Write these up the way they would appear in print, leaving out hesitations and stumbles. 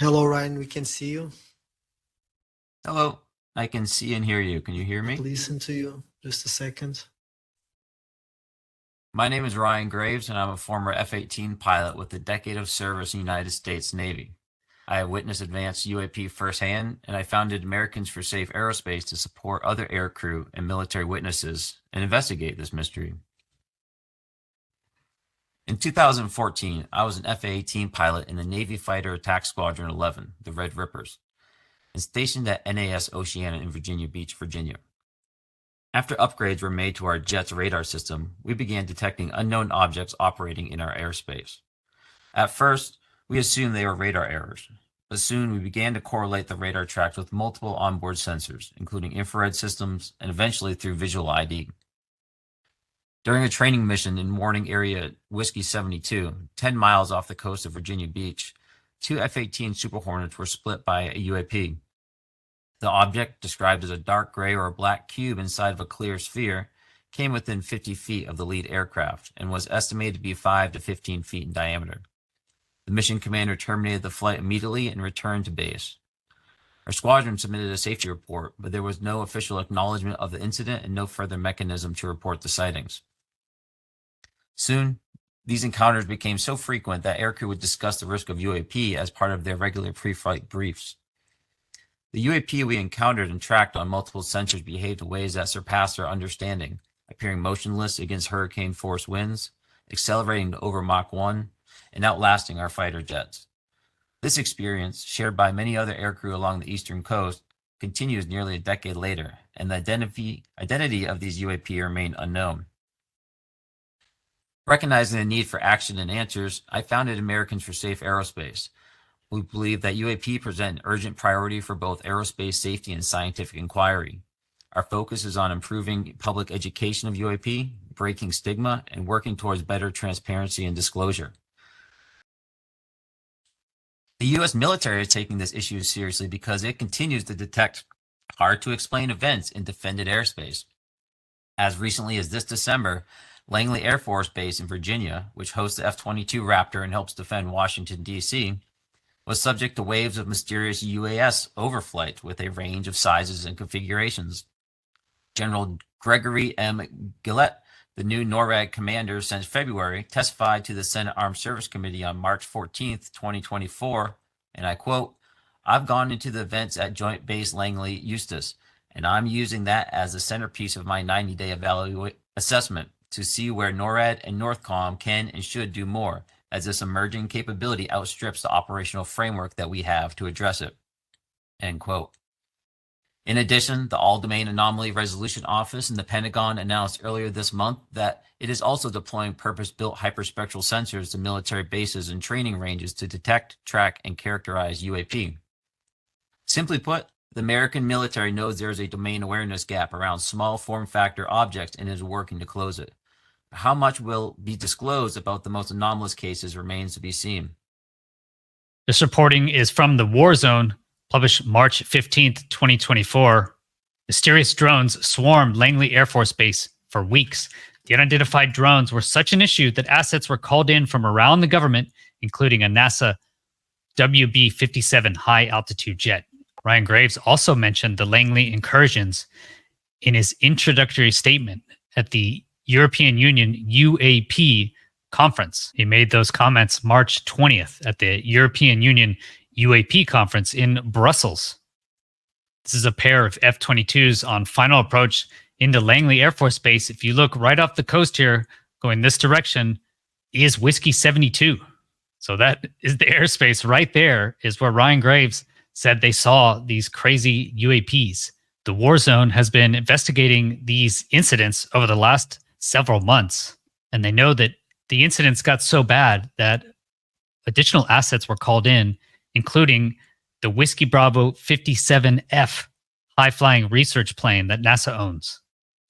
Hello, Ryan. We can see you. Hello, I can see and hear you. Can you hear me? Listen to you. Just a second. My name is Ryan Graves, and I'm a former F-18 pilot with a decade of service in the United States Navy. I have witnessed advanced UAP firsthand, and I founded Americans for Safe Aerospace to support other aircrew and military witnesses and investigate this mystery. In 2014, I was an F-18 pilot in the Navy Fighter Attack Squadron 11, the Red Rippers, and stationed at NAS Oceana in Virginia Beach, Virginia. After upgrades were made to our jet's radar system, we began detecting unknown objects operating in our airspace. At first, we assumed they were radar errors, but soon we began to correlate the radar tracks with multiple onboard sensors, including infrared systems and eventually through visual ID. During a training mission in Morning Area Whiskey 72, 10 miles off the coast of Virginia Beach, two F-18 Super Hornets were split by a UAP. The object, described as a dark gray or a black cube inside of a clear sphere, came within 50 feet of the lead aircraft and was estimated to be 5 to 15 feet in diameter. The mission commander terminated the flight immediately and returned to base. Our squadron submitted a safety report, but there was no official acknowledgement of the incident and no further mechanism to report the sightings. Soon, these encounters became so frequent that aircrew would discuss the risk of UAP as part of their regular pre-flight briefs. The UAP we encountered and tracked on multiple sensors behaved in ways that surpassed our understanding, appearing motionless against hurricane-force winds, accelerating to over Mach 1, and outlasting our fighter jets. This experience, shared by many other aircrew along the eastern coast, continues nearly a decade later, and the identity of these UAP remain unknown. Recognizing the need for action and answers, I founded Americans for Safe Aerospace. We believe that UAP present an urgent priority for both aerospace safety and scientific inquiry. Our focus is on improving public education of UAP, breaking stigma, and working towards better transparency and disclosure. The U.S. military is taking this issue seriously because it continues to detect hard-to-explain events in defended airspace. As recently as this December, Langley Air Force Base in Virginia, which hosts the F-22 Raptor and helps defend Washington, D.C., was subject to waves of mysterious UAS overflight with a range of sizes and configurations. General Gregory M. Gillette, the new NORAD commander since February, testified to the Senate Armed Services Committee on March 14, 2024, and I quote, "I've gone into the events at Joint Base Langley, Eustis, and I'm using that as the centerpiece of my 90-day assessment to see where NORAD and NORTHCOM can and should do more, as this emerging capability outstrips the operational framework that we have to address it." End quote. In addition, the All-Domain Anomaly Resolution Office in the Pentagon announced earlier this month that it is also deploying purpose-built hyperspectral sensors to military bases and training ranges to detect, track, and characterize UAP. Simply put, the American military knows there is a domain awareness gap around small form factor objects and is working to close it. How much will be disclosed about the most anomalous cases remains to be seen. This reporting is from The War Zone, published March 15th, 2024. Mysterious drones swarmed Langley Air Force Base for weeks. The unidentified drones were such an issue that assets were called in from around the government, including a NASA WB-57 high-altitude jet. Ryan Graves also mentioned the Langley incursions in his introductory statement at the European Union UAP conference. He made those comments March 20th at the European Union UAP conference in Brussels. This is a pair of F-22s on final approach into Langley Air Force Base. If you look right off the coast here, going this direction, is Whiskey 72. So that is the airspace right there is where Ryan Graves said they saw these crazy UAPs. The War Zone has been investigating these incidents over the last several months, and they know that the incidents got so bad that additional assets were called in, including the Whiskey Bravo 57F high-flying research plane that NASA owns.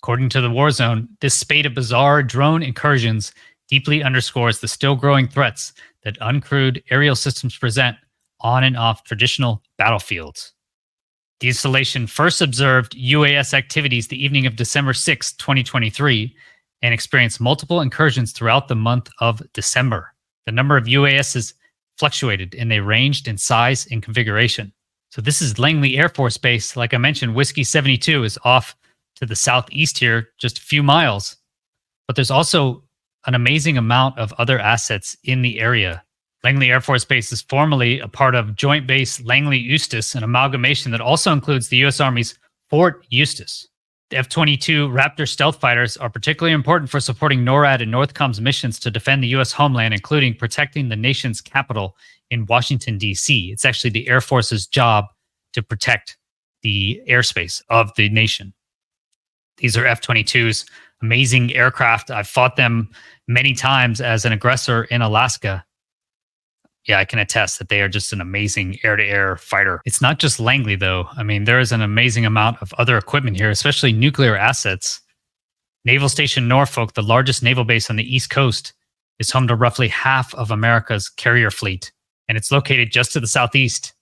According to the War Zone, this spate of bizarre drone incursions deeply underscores the still growing threats that uncrewed aerial systems present on and off traditional battlefields. The installation first observed UAS activities the evening of December 6, 2023, and experienced multiple incursions throughout the month of December. The number of UASs fluctuated and they ranged in size and configuration. So this is Langley Air Force Base. Like I mentioned, Whiskey 72 is off to the southeast here, just a few miles. But there's also an amazing amount of other assets in the area. Langley Air Force Base is formerly a part of Joint Base Langley-Eustis, an amalgamation that also includes the U.S. Army's Fort Eustis. The F-22 Raptor stealth fighters are particularly important for supporting NORAD and NORTHCOM's missions to defend the U.S. homeland, including protecting the nation's capital in Washington, D.C. It's actually the Air Force's job to protect the airspace of the nation. These are F-22s, amazing aircraft. I've fought them many times as an aggressor in Alaska. Yeah, I can attest that they are just an amazing air-to-air fighter. It's not just Langley, though. I mean, there is an amazing amount of other equipment here, especially nuclear assets. Naval Station Norfolk, the largest naval base on the East Coast, is home to roughly half of America's carrier fleet, and it's located just to the southeast.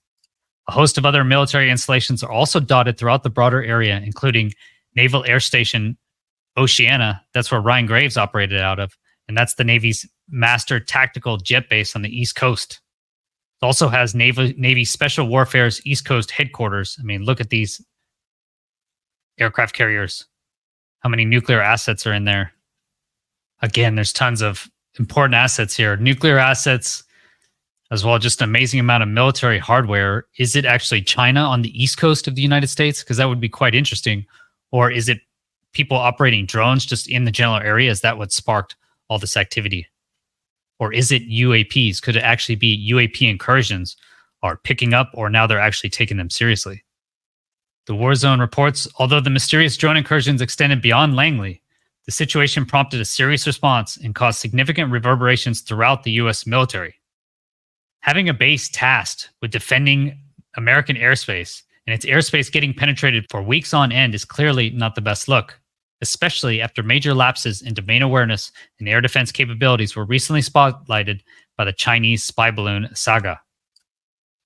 A host of other military installations are also dotted throughout the broader area, including Naval Air Station Oceana. That's where Ryan Graves operated out of, and that's the Navy's master tactical jet base on the East Coast. It also has Navy Special Warfare's East Coast headquarters. I mean, look at these aircraft carriers. How many nuclear assets are in there? Again, there's tons of important assets here. Nuclear assets, as well, just an amazing amount of military hardware. Is it actually China on the East Coast of the United States? Because that would be quite interesting. Or is it people operating drones just in the general area? Is that what sparked all this activity? Or is it UAPs? Could it actually be UAP incursions are picking up, or now they're actually taking them seriously? The War Zone reports, although the mysterious drone incursions extended beyond Langley, the situation prompted a serious response and caused significant reverberations throughout the U.S. military. Having a base tasked with defending American airspace and its airspace getting penetrated for weeks on end is clearly not the best look, especially after major lapses in domain awareness and air defense capabilities were recently spotlighted by the Chinese spy balloon saga.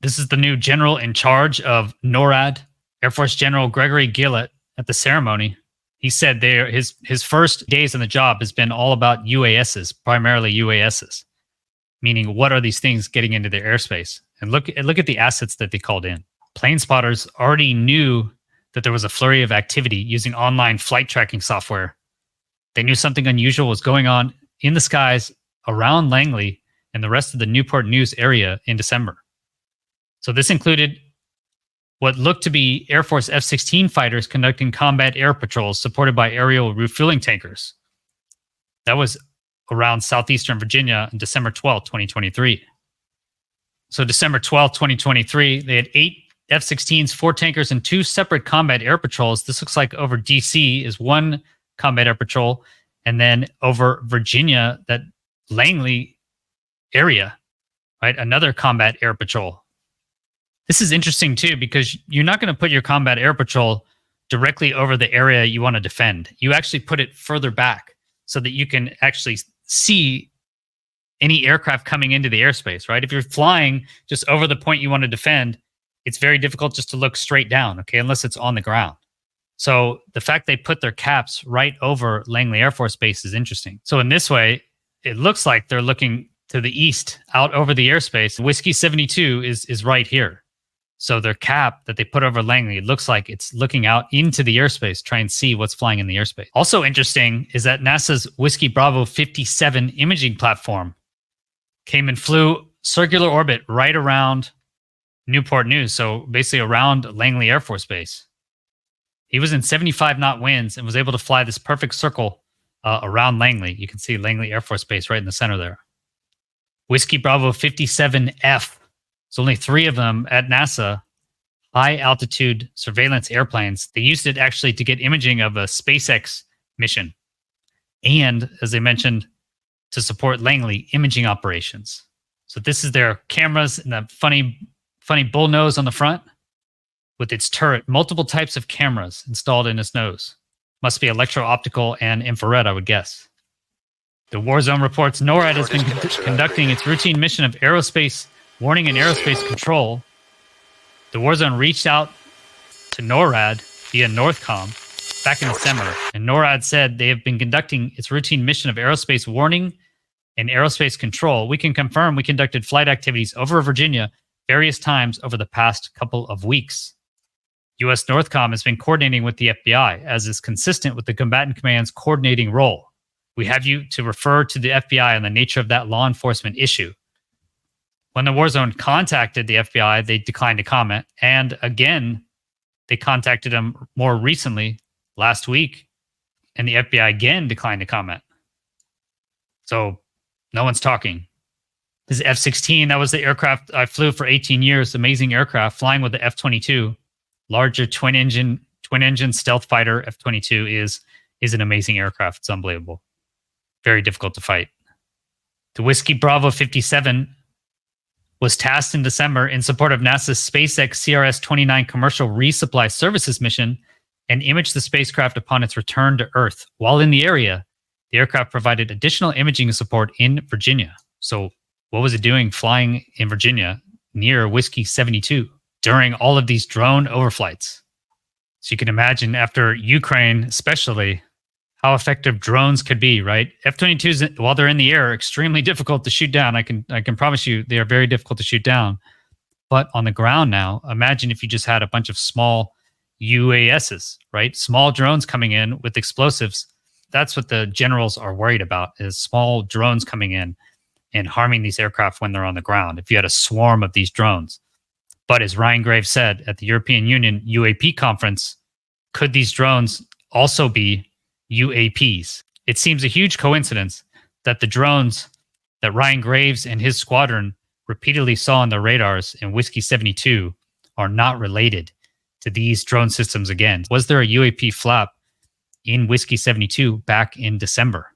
This is the new general in charge of NORAD, Air Force General Gregory Gillett, at the ceremony. He said his first days on the job has been all about UASs, primarily UASs, meaning what are these things getting into their airspace? And look at the assets that they called in. Plane spotters already knew that there was a flurry of activity using online flight tracking software. They knew something unusual was going on in the skies around Langley and the rest of the Newport News area in December. So this included what looked to be Air Force F-16 fighters conducting combat air patrols supported by aerial refueling tankers. That was around southeastern Virginia on December 12, 2023. So December 12, 2023, they had 8 F-16s, 4 tankers, and 2 separate combat air patrols. This looks like over DC is 1 combat air patrol, and then over Virginia, that Langley area, right? Another combat air patrol. This is interesting too, because you're not going to put your combat air patrol directly over the area you want to defend. You actually put it further back so that you can actually see any aircraft coming into the airspace, right? If you're flying just over the point you want to defend, it's very difficult just to look straight down, okay, unless it's on the ground. So the fact they put their caps right over Langley Air Force Base is interesting. So in this way, it looks like they're looking to the east, out over the airspace. Whiskey 72 is right here. So their cap that they put over Langley, it looks like it's looking out into the airspace, try and see what's flying in the airspace. Also interesting is that NASA's Whiskey Bravo 57 imaging platform came and flew circular orbit right around Newport News, so basically around Langley Air Force Base. He was in 75 knot winds and was able to fly this perfect circle around Langley. You can see Langley Air Force Base right in the center there. Whiskey Bravo 57F. There's only 3 of them at NASA, high altitude surveillance airplanes. They used it actually to get imaging of a SpaceX mission. And as I mentioned, to support Langley imaging operations. So this is their cameras and the funny bull nose on the front with its turret, multiple types of cameras installed in its nose. Must be electro-optical and infrared, I would guess. The War Zone reports NORAD has been conducting its routine mission of aerospace warning and aerospace control. The War Zone reached out to NORAD via NORTHCOM back in December, and NORAD said they have been conducting its routine mission of aerospace warning and aerospace control, we can confirm we conducted flight activities over Virginia various times over the past couple of weeks. U.S. Northcom has been coordinating with the FBI, as is consistent with the Combatant Command's coordinating role. We have you to refer to the FBI on the nature of that law enforcement issue. When the war zone contacted the FBI, they declined to comment. And again, they contacted them more recently, last week, and the FBI again declined to comment. So no one's talking. This is F-16. That was the aircraft I flew for 18 years. Amazing aircraft, flying with the F-22. Larger twin engine stealth fighter. F-22 is an amazing aircraft. It's unbelievable. Very difficult to fight. The Whiskey Bravo 57 was tasked in December in support of NASA's SpaceX CRS-29 commercial resupply services mission and imaged the spacecraft upon its return to Earth. While in the area, the aircraft provided additional imaging support in Virginia. So what was it doing flying in Virginia near Whiskey 72 during all of these drone overflights? So you can imagine, after Ukraine especially, how effective drones could be, right? F-22s, while they're in the air, are extremely difficult to shoot down. I can promise you they are very difficult to shoot down. But on the ground now, imagine if you just had a bunch of small UASs, right? Small drones coming in with explosives. That's what the generals are worried about, is small drones coming in and harming these aircraft when they're on the ground. If you had a swarm of these drones. But as Ryan Graves said at the European Union UAP conference, could these drones also be UAPs? It seems a huge coincidence that the drones that Ryan Graves and his squadron repeatedly saw on the radars in Whiskey 72 are not related to these drone systems again. Was there a UAP flap in Whiskey 72 back in December?